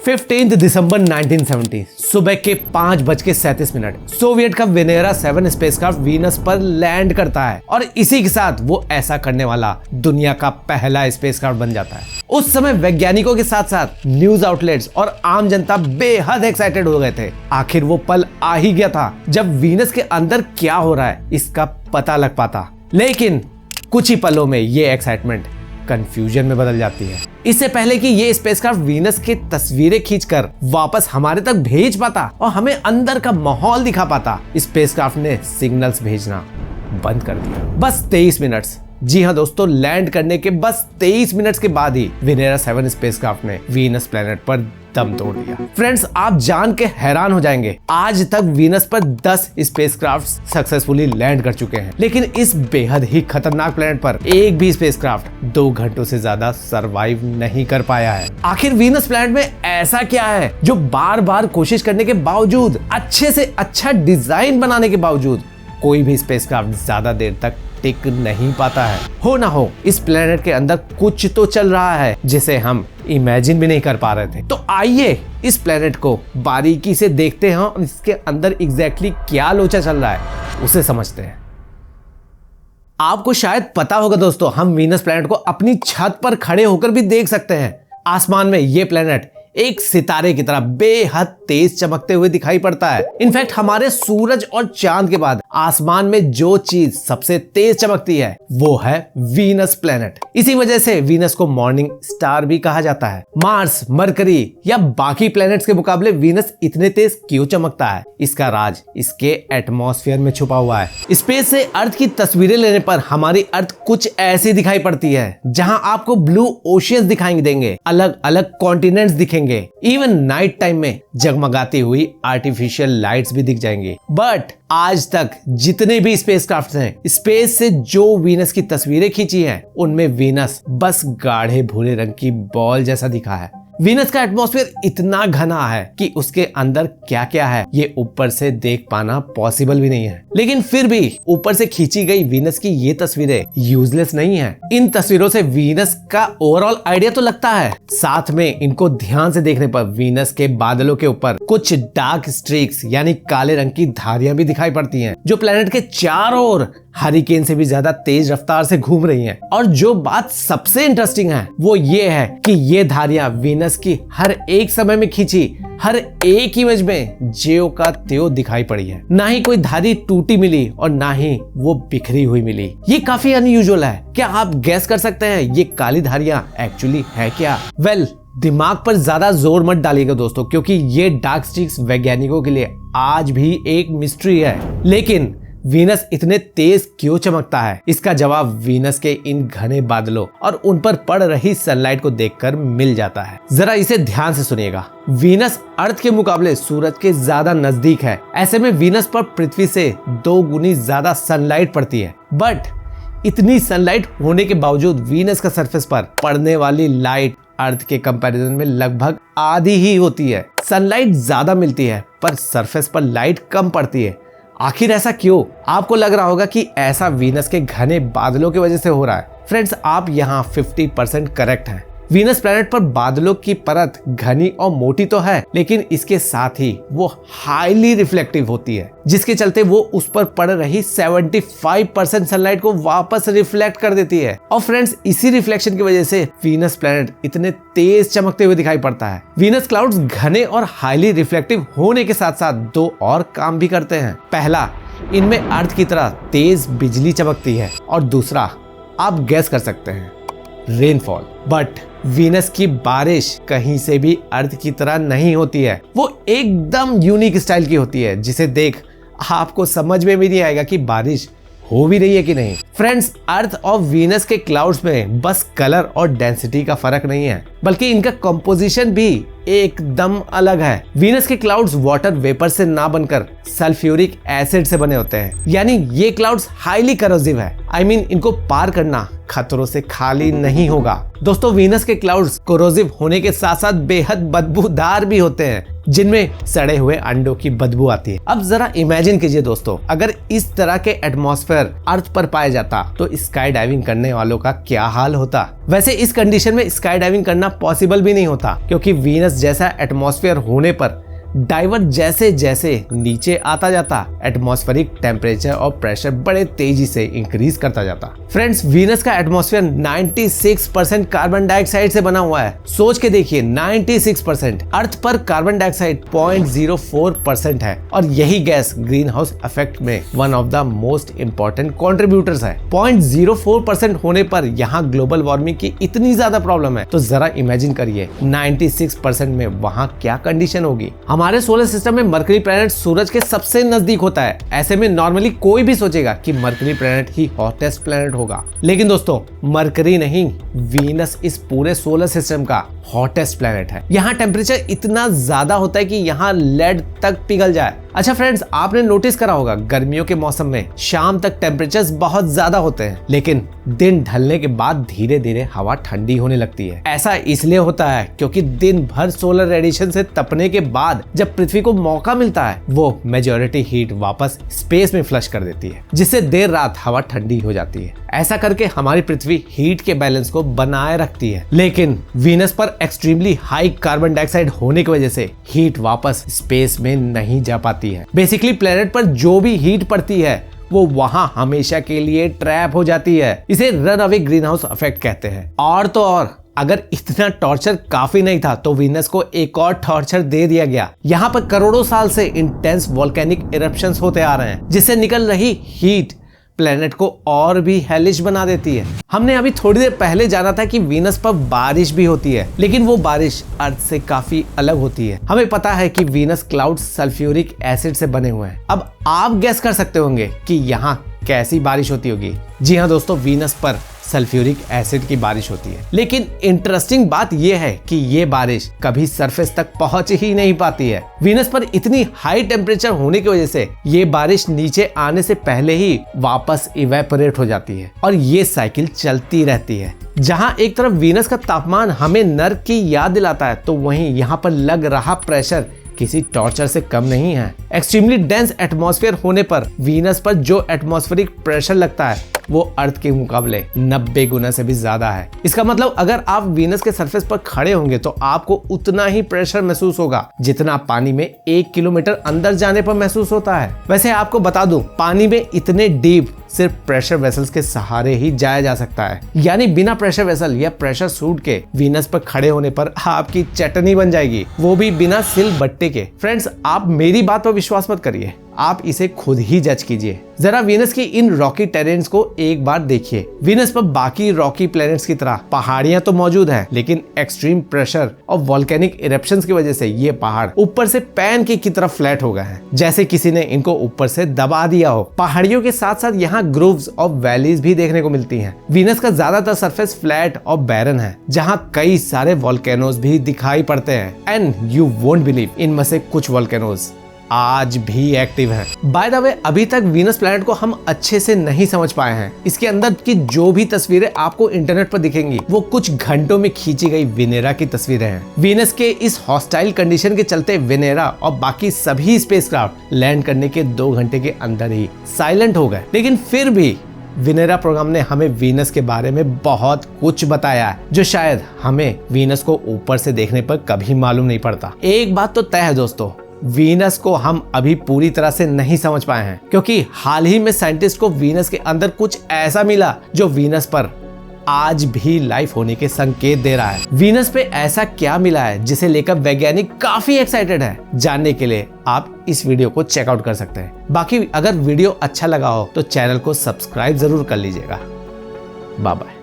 15 दिसंबर 1970 सुबह के 5:37 सोवियत का वेनेरा 7 स्पेसक्राफ्ट वीनस पर लैंड करता है और इसी के साथ वो ऐसा करने वाला दुनिया का पहला स्पेसक्राफ्ट बन जाता है। उस समय वैज्ञानिकों के साथ साथ न्यूज आउटलेट्स और आम जनता बेहद एक्साइटेड हो गए थे। आखिर वो पल आ ही गया था जब वीनस के अंदर क्या हो रहा है इसका पता लग पाता। लेकिन कुछ ही पलों में ये एक्साइटमेंट कंफ्यूजन में बदल जाती है। इससे पहले कि ये स्पेसक्राफ्ट वीनस की तस्वीरें खींचकर वापस हमारे तक भेज पाता और हमें अंदर का माहौल दिखा पाता, स्पेसक्राफ्ट ने सिग्नल्स भेजना बंद कर दिया। बस 23 मिनट, जी हाँ दोस्तों, लैंड करने के बस 23 मिनट के बाद ही वेनेरा 7 स्पेसक्राफ्ट ने वीनस प्लेनेट पर दम तोड़ दिया। फ्रेंड्स, आप जान के हैरान हो जाएंगे, आज तक वीनस पर 10 स्पेसक्राफ्ट सक्सेसफुली लैंड कर चुके हैं, लेकिन इस बेहद ही खतरनाक प्लेनेट पर एक भी स्पेसक्राफ्ट 2 घंटों से ज्यादा सरवाइव नहीं कर पाया है। आखिर वीनस प्लेनेट में ऐसा क्या है जो बार बार कोशिश करने के बावजूद, अच्छे से अच्छा डिजाइन बनाने के बावजूद कोई भी स्पेसक्राफ्ट ज्यादा देर तक टिक नहीं पाता है। हो ना हो, इस प्लेनेट के अंदर कुछ तो चल रहा है जिसे हम इमेजिन भी नहीं कर पा रहे थे। तो आइए इस प्लेनेट को बारीकी से देखते हैं और इसके अंदर एग्जैक्टली क्या लोचा चल रहा है उसे समझते हैं। आपको शायद पता होगा दोस्तों, हम वीनस प्लेनेट को अपनी छत पर खड़े होकर भी देख सकते हैं। आसमान में ये प्लेनेट एक सितारे की तरह बेहद तेज चमकते हुए दिखाई पड़ता है। इनफैक्ट हमारे सूरज और चांद के बाद आसमान में जो चीज सबसे तेज चमकती है वो है वीनस प्लेनेट। इसी वजह से वीनस को मॉर्निंग स्टार भी कहा जाता है। मार्स, मरकरी या बाकी प्लैनेट्स के मुकाबले वीनस इतने तेज क्यों चमकता है? इसका राज इसके एटमॉस्फेयर में छुपा हुआ है। स्पेस से अर्थ की तस्वीरें लेने पर हमारी अर्थ कुछ ऐसी दिखाई पड़ती है, जहां आपको ब्लू ओशियंस दिखाई देंगे, अलग अलग कॉन्टिनेंट्स दिखेंगे, इवन नाइट टाइम में जगमगाती हुई आर्टिफिशियल लाइट्स भी दिख जाएंगी। बट आज तक जितने भी स्पेसक्राफ्ट हैं, स्पेस से जो वीनस की तस्वीरें खींची हैं, उनमें वीनस बस गाढ़े भूरे रंग की बॉल जैसा दिखा है। वीनस का एटमॉस्फेयर इतना घना है कि उसके अंदर क्या क्या है ये ऊपर से देख पाना पॉसिबल भी नहीं है। लेकिन फिर भी ऊपर से खींची गई वीनस की ये तस्वीरें यूजलेस नहीं है। इन तस्वीरों से वीनस का ओवरऑल आइडिया तो लगता है, साथ में इनको ध्यान से देखने पर वीनस के बादलों के ऊपर कुछ डार्क स्ट्रीक्स यानी काले रंग की धारियां भी दिखाई पड़ती हैं, जो प्लेनेट के चारों ओर हरिकेन से भी ज्यादा तेज रफ्तार से घूम रही हैं। और जो बात सबसे इंटरेस्टिंग है वो ये है कि ये धारियां वीनस की हर एक समय में खींची हर एक इमेज में ज्यों का त्यों दिखाई पड़ी है। ना ही कोई धारी टूटी मिली और ना ही वो बिखरी हुई मिली। ये काफी अनयूजुअल है। क्या आप गैस कर सकते हैं ये काली धारियां एक्चुअली है क्या? वेल, दिमाग पर ज्यादा जोर मत डालिएगा दोस्तों, क्योंकि ये डार्क स्ट्रीक्स वैज्ञानिकों के लिए आज भी एक मिस्ट्री है। लेकिन वीनस इतने तेज क्यों चमकता है, इसका जवाब वीनस के इन घने बादलों और उन पर पड़ रही सनलाइट को देखकर मिल जाता है। जरा इसे ध्यान से सुनिएगा। वीनस अर्थ के मुकाबले सूरज के ज्यादा नजदीक है। ऐसे में वीनस पर पृथ्वी से 2 गुनी ज्यादा सनलाइट पड़ती है। बट इतनी सनलाइट होने के बावजूद वीनस का सरफेस पर पड़ने वाली लाइट अर्थ के कंपैरिजन में लगभग आधी ही होती है। सनलाइट ज्यादा मिलती है पर सरफेस पर लाइट कम पड़ती है। आखिर ऐसा क्यों? आपको लग रहा होगा कि ऐसा वीनस के घने बादलों की वजह से हो रहा है। फ्रेंड्स, आप यहाँ 50% करेक्ट हैं। वीनस प्लैनेट पर बादलों की परत घनी और मोटी तो है, लेकिन इसके साथ ही वो हाईली रिफ्लेक्टिव होती है, जिसके चलते वो उस पर पड़ रही 75% सनलाइट को वापस रिफ्लेक्ट कर देती है। और फ्रेंड्स, इसी रिफ्लेक्शन की वजह से वीनस प्लैनेट इतने तेज चमकते हुए दिखाई पड़ता है। वीनस क्लाउड्स घने और हाईली रिफ्लेक्टिव होने के साथ साथ 2 और काम भी करते हैं। पहला, इनमें अर्थ की तरह तेज बिजली चमकती है, और दूसरा, आप गैस कर सकते हैं, रेनफॉल। बट वीनस की बारिश कहीं से भी अर्थ की तरह नहीं होती है। वो एकदम यूनिक स्टाइल की होती है, जिसे देख आपको समझ में भी नहीं आएगा कि बारिश हो भी रही है कि नहीं। फ्रेंड्स, अर्थ और वीनस के क्लाउड्स में बस कलर और डेंसिटी का फर्क नहीं है, बल्कि इनका कंपोजिशन भी एकदम अलग है। वीनस के क्लाउड्स वाटर वेपर से ना बनकर सल्फ्यूरिक एसिड से बने होते हैं, यानी ये क्लाउड्स हाईली करोसिव है। I mean, इनको पार करना खतरों से खाली नहीं होगा। दोस्तों, वीनस के क्लाउड्स कोरोसिव होने के साथ साथ बेहद बदबूदार भी होते हैं, जिनमें सड़े हुए अंडों की बदबू आती है। अब जरा इमेजिन कीजिए दोस्तों, अगर इस तरह के एटमॉस्फेयर अर्थ पर पाया जाता तो स्काई डाइविंग करने वालों का क्या हाल होता। वैसे इस कंडीशन में स्काई डाइविंग करना पॉसिबल भी नहीं होता, क्योंकि वीनस जैसा एटमॉस्फेयर होने पर डाइवर जैसे जैसे नीचे आता जाता, एटमॉस्फेरिक टेम्परेचर और प्रेशर बड़े तेजी से इंक्रीज करता जाता। फ्रेंड्स, वीनस का एटमॉस्फेयर 96% कार्बन डाइऑक्साइड से बना हुआ है। सोच के देखिए, 96%। अर्थ पर कार्बन डाइऑक्साइड 0.04% है, और यही गैस ग्रीन हाउस इफेक्ट में one of the most important contributors है। 0.04% होने पर यहाँ ग्लोबल वार्मिंग की इतनी ज्यादा प्रॉब्लम है, तो जरा इमेजिन करिए 96% में वहाँ क्या कंडीशन होगी। हमारे सोलर सिस्टम में मरकरी प्लैनेट सूरज के सबसे नजदीक होता है। ऐसे में नॉर्मली कोई भी सोचेगा कि मरकरी प्लैनेट ही हॉटेस्ट प्लैनेट होगा, लेकिन दोस्तों मरकरी नहीं, वीनस इस पूरे सोलर सिस्टम का हॉटेस्ट प्लैनेट है। यहाँ टेम्परेचर इतना ज्यादा होता है कि यहाँ लेड तक पिघल जाए। अच्छा फ्रेंड्स, आपने नोटिस करा होगा गर्मियों के मौसम में शाम तक टेम्परेचर्स बहुत ज्यादा होते हैं, लेकिन दिन ढलने के बाद धीरे धीरे हवा ठंडी होने लगती है। ऐसा इसलिए होता है क्योंकि दिन भर सोलर रेडिएशन से तपने के बाद जब पृथ्वी को मौका मिलता है, वो मेजॉरिटी हीट वापस स्पेस में फ्लश कर देती है, जिससे देर रात हवा ठंडी हो जाती है। ऐसा करके हमारी पृथ्वी हीट के बैलेंस को बनाए रखती है। लेकिन वीनस पर एक्सट्रीमली हाई कार्बन डाइऑक्साइड होने की वजह से हीट वापस स्पेस में नहीं जा पाती है। बेसिकली प्लेनेट पर जो भी हीट पड़ती है वो वहां हमेशा के लिए ट्रैप हो जाती है। इसे run away green house effect कहते हैं। और तो और, अगर इतना टॉर्चर काफी नहीं था तो वीनस को एक और टॉर्चर दे दिया गया। यहाँ पर करोड़ों साल से इंटेंस वोल्केनिक इरप्शंस होते आ रहे हैं, जिससे निकल रही हीट प्लेनेट को और भी हेलिश बना देती है। हमने अभी थोड़ी देर पहले जाना था कि वीनस पर बारिश भी होती है, लेकिन वो बारिश अर्थ से काफी अलग होती है। हमें पता है कि वीनस क्लाउड सल्फ्यूरिक एसिड से बने हुए हैं। अब आप गेस कर सकते होंगे कि यहाँ कैसी बारिश होती होगी। जी हाँ दोस्तों, वीनस पर सल्फ्यूरिक एसिड की बारिश होती है। लेकिन इंटरेस्टिंग बात यह है कि ये बारिश कभी सरफेस तक पहुंच ही नहीं पाती है। वीनस पर इतनी हाई टेम्परेचर होने की वजह से ये बारिश नीचे आने से पहले ही वापस इवेपोरेट हो जाती है, और ये साइकिल चलती रहती है। जहां एक तरफ वीनस का तापमान हमें नर्क की याद दिलाता है, तो वहीं यहाँ पर लग रहा प्रेशर किसी टॉर्चर से कम नहीं है। एक्सट्रीमली डेंस एटमॉस्फेयर होने पर वीनस पर जो एटमॉस्फेरिक प्रेशर लगता है वो अर्थ के मुकाबले 90 गुना से भी ज्यादा है। इसका मतलब अगर आप वीनस के सरफेस पर खड़े होंगे तो आपको उतना ही प्रेशर महसूस होगा जितना पानी में 1 किलोमीटर अंदर जाने पर महसूस होता है। वैसे आपको बता दूं, पानी में इतने डीप सिर्फ प्रेशर वेसल्स के सहारे ही जाया जा सकता है, यानी बिना प्रेशर वेसल या प्रेशर सूट के वीनस पर खड़े होने पर आपकी चटनी बन जाएगी, वो भी बिना सिल बट्टे के। फ्रेंड्स, आप मेरी बात पर विश्वास मत करिए, आप इसे खुद ही जज कीजिए। जरा वीनस की इन रॉकी टेरेन्स को एक बार देखिए। वीनस पर बाकी रॉकी प्लैनेट्स की तरह पहाड़ियां तो मौजूद हैं, लेकिन एक्सट्रीम प्रेशर और वोल्केनिक इरप्शंस की वजह से ये पहाड़ ऊपर से पैनकेक की तरह फ्लैट हो गए हैं, जैसे किसी ने इनको ऊपर से दबा दिया हो। पहाड़ियों के साथ साथ यहाँ ग्रूव्स और वैलीज भी देखने को मिलती हैं। वीनस का ज्यादातर सरफेस फ्लैट और बैरन है, जहाँ कई सारे वोल्केनोज भी दिखाई पड़ते हैं। एंड यू वोंट बिलीव, इनमें से कुछ वोल्केनोज आज भी एक्टिव है। बाय द वे, अभी तक वीनस प्लैनेट को हम अच्छे से नहीं समझ पाए हैं। इसके अंदर की जो भी तस्वीरें आपको इंटरनेट पर दिखेंगी वो कुछ घंटों में खींची गई वेनेरा की तस्वीरें हैं। वीनस के इस हॉस्टाइल कंडीशन के चलते वेनेरा और बाकी सभी स्पेसक्राफ्ट लैंड करने के 2 घंटे के अंदर ही साइलेंट हो गए। लेकिन फिर भी वेनेरा प्रोग्राम ने हमें वीनस के बारे में बहुत कुछ बताया है, जो शायद हमें वीनस को ऊपर से देखने पर कभी मालूम नहीं पड़ता। एक बात तो तय है दोस्तों, वीनस को हम अभी पूरी तरह से नहीं समझ पाए हैं, क्योंकि हाल ही में साइंटिस्ट को वीनस के अंदर कुछ ऐसा मिला जो वीनस पर आज भी लाइफ होने के संकेत दे रहा है। वीनस पे ऐसा क्या मिला है जिसे लेकर वैज्ञानिक काफी एक्साइटेड है। जानने के लिए आप इस वीडियो को चेकआउट कर सकते हैं। बाकी अगर वीडियो अच्छा लगा हो तो चैनल को सब्सक्राइब जरूर कर लीजिएगा। Bye bye.